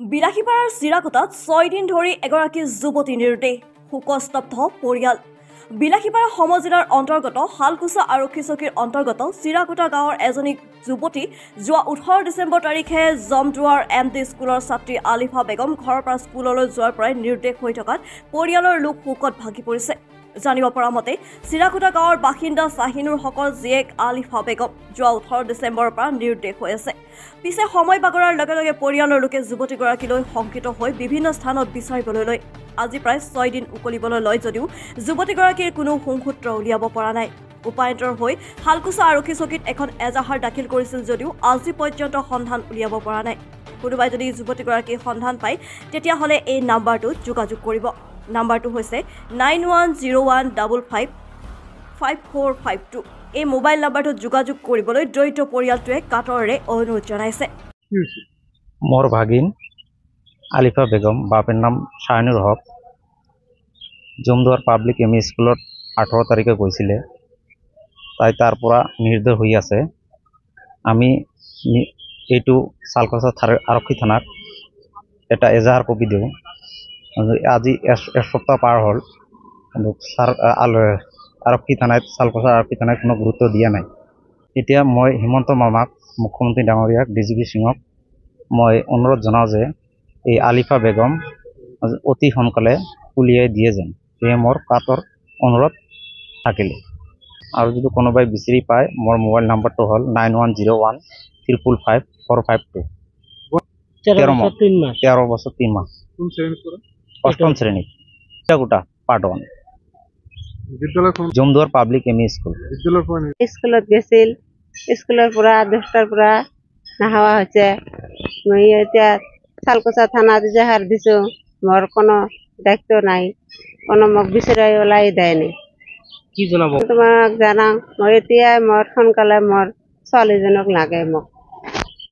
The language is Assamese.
বিলাসীপাৰাৰ চিৰাকুটাত 6 দিন ধৰি এগৰাকী যুৱতী নিৰুদ্দেশ, শোকস্তব্ধ পৰিয়াল। বিলাসীপাৰা সমজিলাৰ অন্তৰ্গত শালকুচা আৰক্ষী চকীৰ অন্তৰ্গত চিৰাকুটা গাঁৱৰ এজনী যুৱতী যোৱা 18 ডিচেম্বৰ তাৰিখে জমদুৱাৰ MD স্কুলৰ ছাত্ৰী আলিফা বেগম ঘৰৰ পৰা স্কুললৈ যোৱাৰ পৰাই নিৰুদ্দেশ হৈ থকাত পৰিয়ালৰ লোক শোকত ভাগি পৰিছে। জানিব পৰা মতে চিৰাকুটা গাঁৱৰ বাসিন্দা শাহিনুৰ হকৰ জীয়েক আলিফা বেগম যোৱা 18 ডিচেম্বৰৰ পৰা নিৰুদ্দেশ হৈ আছে। পিছে সময় বাগৰাৰ লগে লগে পৰিয়ালৰ লোকে যুৱতীগৰাকীলৈ শংকিত হৈ বিভিন্ন স্থানত বিচাৰিবলৈ লয়। আজি প্ৰায় 6 দিন উকলিবলৈ লয় যদিও যুৱতীগৰাকীৰ কোনো সংসূত্ৰ উলিয়াব পৰা নাই। উপায়ন্তৰ হৈ শালকুচা আৰক্ষী চকীত এখন এজাহাৰ দাখিল কৰিছিল যদিও আজি পৰ্যন্ত সন্ধান উলিয়াব পৰা নাই। কোনোবাই যদি যুৱতীগৰাকীৰ সন্ধান পায় তেতিয়াহ'লে এই নাম্বাৰটোত যোগাযোগ কৰিব। নাম্বাৰটো হৈছে 9101555452। এই মোবাইল নাম্বাৰটোত যোগাযোগ কৰিবলৈ দৰিদ্ৰ পৰিয়ালটোৱে কাতৰেৰে অনুৰোধ জনাইছে। মোৰ ভাগিন আলিফা বেগম, বাপেৰ নাম শাহিনুৰ হক, জমদুয়াৰ পাবলিক ME স্কুলত 18 তাৰিখে গৈছিলে। তাই তাৰ পৰা নিৰ্দেশ হৈ আছে। আমি এইটো শালকুচা আৰক্ষী থানাত এটা এজাহাৰ কপি দিওঁ। আজি এক সপ্তাহ পাৰ হ'ল, কিন্তু আৰক্ষী থানাত শালকুচা আৰক্ষী থানাত কোনো গুৰুত্ব দিয়া নাই। এতিয়া মই হিমন্ত মামাক, মুখ্যমন্ত্ৰী ডাঙৰীয়াক, DGP সিঙক মই অনুৰোধ জনাওঁ যে এই আলিফা বেগম অতি সোনকালে উলিয়াই দিয়ে যেন, সেয়ে মোৰ কাতৰ অনুৰোধ থাকিলে। আৰু যদি কোনোবাই বিচাৰি পায়, মোৰ মোবাইল নাম্বাৰটো হ'ল 9101555452। 13 বছৰ 3 মাহ। অষ্টম শ্ৰেণী, চিৰাকুটা part 1, Jamduar public ME school. স্কুলত গৈছিল, স্কুলৰ পৰা 10টাৰ পৰা নাহোৱা হৈছে। মই এতিয়া শালকুচা থানাত এজাহাৰ দিছো, মোৰ কোনো দায়িত্ব নাই, কোনো মোক বিচাৰি ওলাই দেয় নাই। কি জনাব? তোমাক জানাওঁ, মই এতিয়া মোৰ সোনকালে মোৰ ছোৱালীজনক লাগে মোক।